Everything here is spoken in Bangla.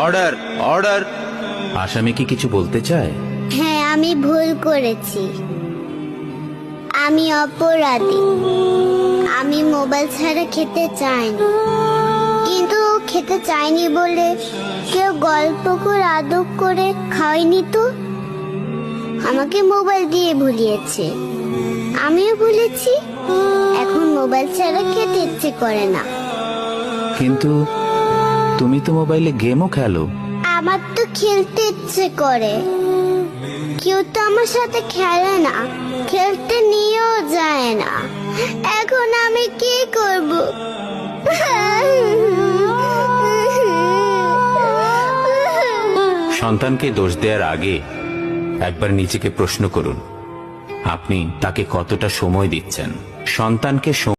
Order order. আসামি কি কিছু বলতে চায়? হ্যাঁ, আমি ভুল করেছি, আমি অপরাধী। আমি মোবাইল ছাড়া খেতে চাইনি, কিন্তু খেতে চাইনি বলে কেউ গল্প করে আদর করে খাওয়াইনি তো। আমাকে মোবাইল দিয়ে ভুলিয়েছে, আমিও ভুলেছি। এখন মোবাইল ছাড়া খেতে ইচ্ছে করে না। কিন্তু তুমি তো মোবাইলে গেমও খেলো। আমার তো খেলতে ইচ্ছে করে, কেউ তো আমার সাথে খেলে না, খেলতে নিয়েও যায় না। এখন আমি কি করব? সন্তানকে দোষ দেওয়ার আগে একবার নিজেকে প্রশ্ন করুন, আপনি তাকে কতটা সময় দিচ্ছেন। সন্তানকে